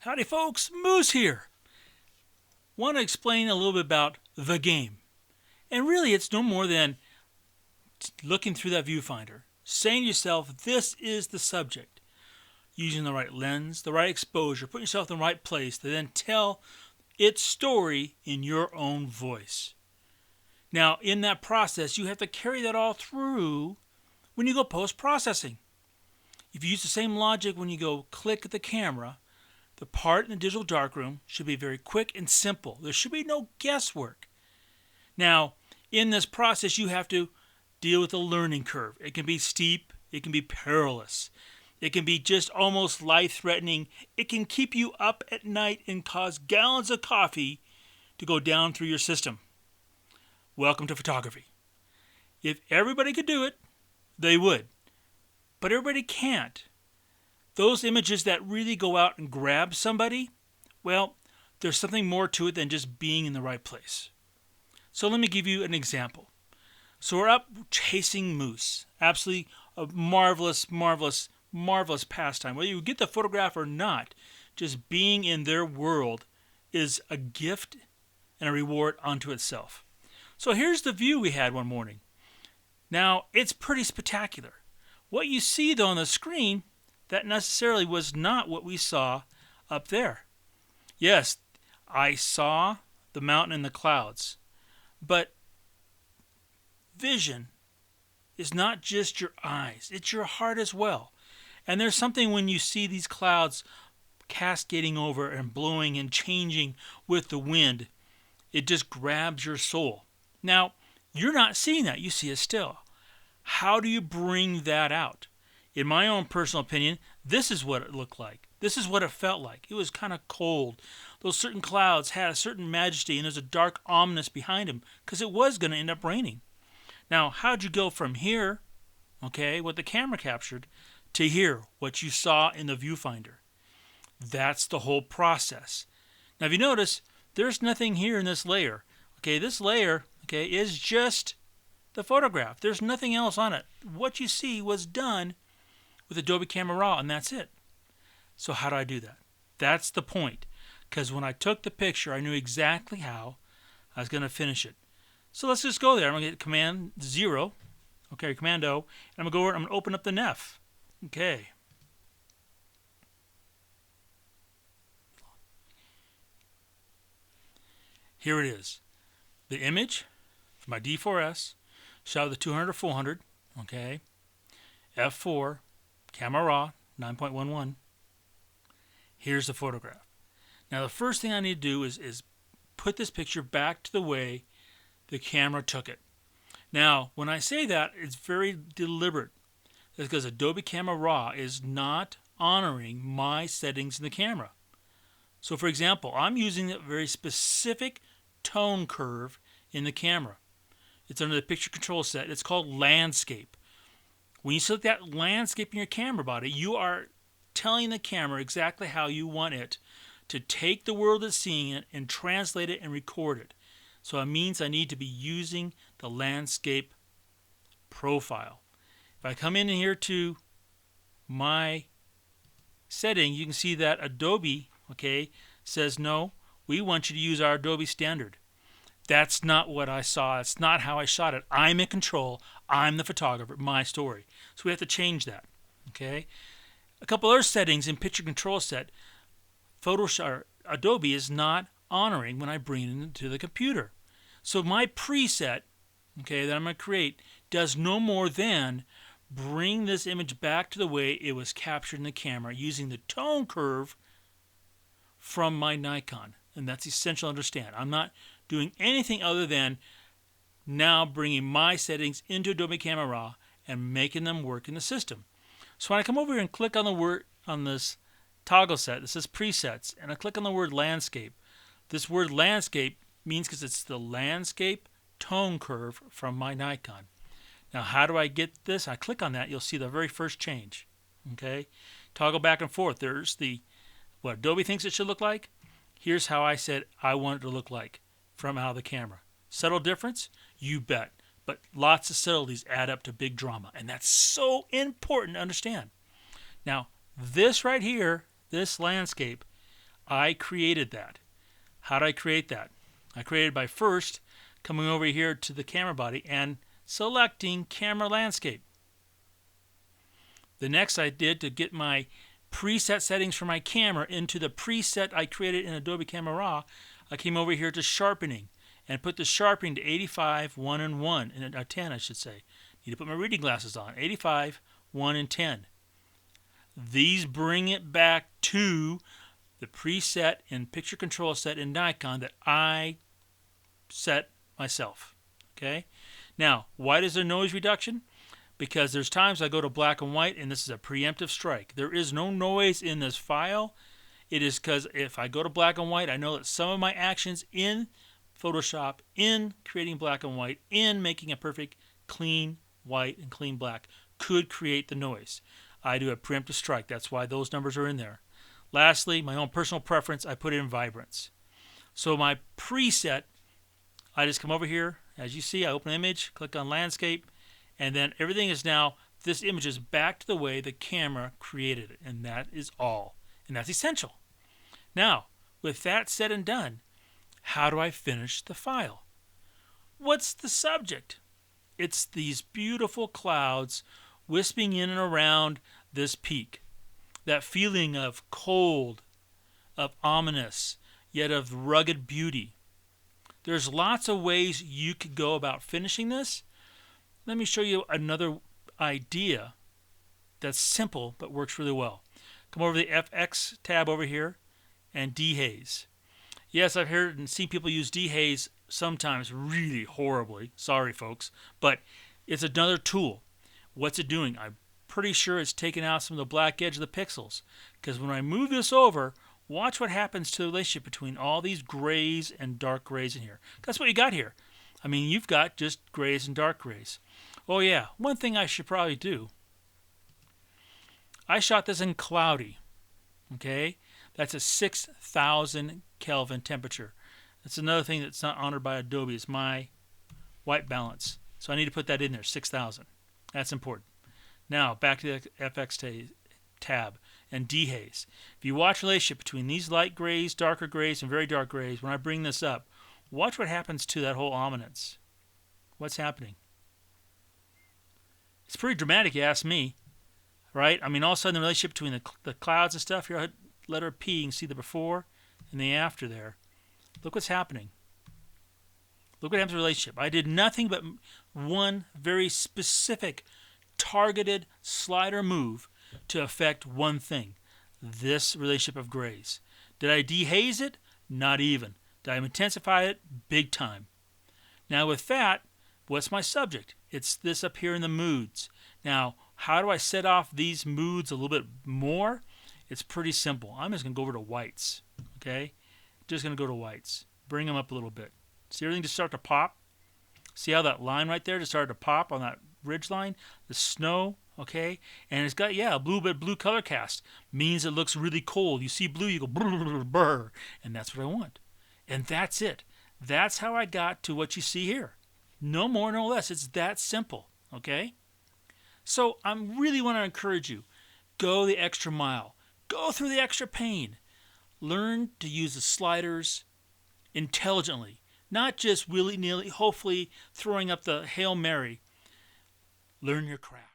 Howdy folks, Moose here. Want to explain a little bit about the game. And really it's no more than looking through that viewfinder, saying to yourself, this is the subject. Using the right lens, the right exposure, putting yourself in the right place to then tell its story in your own voice. Now, in that process, you have to carry that all through when you go post-processing. If you use the same logic when you go click at the camera, the part in the digital darkroom should be very quick and simple. There should be no guesswork. Now, in this process, you have to deal with the learning curve. It can be steep. It can be perilous. It can be just almost life-threatening. It can keep you up at night and cause gallons of coffee to go down through your system. Welcome to photography. If everybody could do it, they would. But everybody can't. Those images that really go out and grab somebody, well, there's something more to it than just being in the right place. So let me give you an example. So we're up chasing moose. Absolutely a marvelous, marvelous, marvelous pastime. Whether you get the photograph or not, just being in their world is a gift and a reward unto itself. So here's the view we had one morning. Now, it's pretty spectacular. What you see though on the screen, that necessarily was not what we saw up there. Yes, I saw the mountain and the clouds, but vision is not just your eyes, it's your heart as well. And there's something when you see these clouds cascading over and blowing and changing with the wind, it just grabs your soul. Now, you're not seeing that, you see it still. How do you bring that out? In my own personal opinion, this is what it looked like. This is what it felt like. It was kind of cold. Those certain clouds had a certain majesty, and there's a dark ominous behind them because it was going to end up raining. Now, how'd you go from here, okay, what the camera captured, to here, what you saw in the viewfinder? That's the whole process. Now, if you notice, there's nothing here in this layer. Okay, this layer, okay, is just the photograph. There's nothing else on it. What you see was done with Adobe Camera Raw, and that's it. So how do I do that? That's the point. Because when I took the picture, I knew exactly how I was going to finish it. So let's just go there. I'm going to get Command 0, okay, Command O, and I'm going to go over and I'm going to open up the NEF. Okay. Here it is. The image for my D4S, shot with the 200 or 400, okay, F4, Camera Raw, 9.11. Here's the photograph. Now the first thing I need to do is put this picture back to the way the camera took it. Now, when I say that, it's very deliberate. That's because Adobe Camera Raw is not honoring my settings in the camera. So for example, I'm using a very specific tone curve in the camera. It's under the picture control set. It's called landscape. When you select that landscape in your camera body, you are telling the camera exactly how you want it to take the world that's seeing it and translate it and record it. So it means I need to be using the landscape profile. If I come in here to my setting, you can see that Adobe, okay, says no, we want you to use our Adobe standard. That's not what I saw. It's not how I shot it. I'm in control. I'm the photographer. My story. So we have to change that. Okay. A couple other settings in picture control set. Photoshop, Adobe is not honoring when I bring it into the computer. So my preset, okay, that I'm going to create does no more than bring this image back to the way it was captured in the camera using the tone curve from my Nikon. And that's essential to understand. I'm not doing anything other than now bringing my settings into Adobe Camera Raw and making them work in the system. So when I come over here and click on the word on this toggle set, this says presets, and I click on the word landscape. This word landscape means because it's the landscape tone curve from my Nikon. Now how do I get this? I click on that, you'll see the very first change. Okay, toggle back and forth. There's the what Adobe thinks it should look like. Here's how I said I want it to look like from out of the camera. Subtle difference? You bet. But lots of subtleties add up to big drama. And that's so important to understand. Now, this right here, this landscape, I created that. How did I create that? I created by first coming over here to the camera body and selecting camera landscape. The next I did to get my preset settings for my camera into the preset I created in Adobe Camera Raw, I came over here to sharpening and put the sharpening to 85, 1, and 1, and 10 I should say. Need to put my reading glasses on. 85, 1, and 10. These bring it back to the preset and picture control set in Nikon that I set myself. Okay. Now, why does there noise reduction? Because there's times I go to black and white, and this is a preemptive strike. There is no noise in this file. It is because if I go to black and white, I know that some of my actions in Photoshop, in creating black and white, in making a perfect clean white and clean black, could create the noise. I do a preemptive strike. That's why those numbers are in there. Lastly, my own personal preference, I put in vibrance. So my preset, I just come over here. As you see, I open an image, click on landscape, and then everything is now, this image is back to the way the camera created it. And that is all. And that's essential. Now, with that said and done, how do I finish the file? What's the subject? It's these beautiful clouds wisping in and around this peak. That feeling of cold, of ominous, yet of rugged beauty. There's lots of ways you could go about finishing this. Let me show you another idea that's simple but works really well. Come over to the FX tab over here and dehaze. Yes, I've heard and seen people use dehaze sometimes really horribly. Sorry, folks. But it's another tool. What's it doing? I'm pretty sure it's taking out some of the black edge of the pixels. Because when I move this over, watch what happens to the relationship between all these grays and dark grays in here. That's what you got here. I mean, you've got just grays and dark grays. Oh yeah, one thing I should probably do. I shot this in cloudy. Okay? That's a 6,000 Kelvin temperature. That's another thing that's not honored by Adobe. It's my white balance. So I need to put that in there, 6,000. That's important. Now, back to the FX tab and dehaze. If you watch the relationship between these light grays, darker grays, and very dark grays, when I bring this up, watch what happens to that whole ominence. What's happening? It's pretty dramatic, you ask me. Right? I mean, all of a sudden, the relationship between the clouds and stuff, here, letter P, you can see the before and the after there. Look what's happening. Look what happens to the relationship. I did nothing but one very specific, targeted slider move to affect one thing. This relationship of grays. Did I dehaze it? Not even. Did I intensify it? Big time. Now with that, what's my subject? It's this up here in the moods. Now, how do I set off these moods a little bit more? It's pretty simple. I'm just going to go over to whites. Okay? Just going to go to whites. Bring them up a little bit. See everything just start to pop? See how that line right there just started to pop on that ridge line? The snow, okay? And it's got, yeah, a blue color cast. Means it looks really cold. You see blue, you go brr, brr, and that's what I want. And that's it. That's how I got to what you see here. No more, no less. It's that simple, okay? So I really want to encourage you. Go the extra mile. Go through the extra pain. Learn to use the sliders intelligently. Not just willy-nilly, hopefully throwing up the Hail Mary. Learn your craft.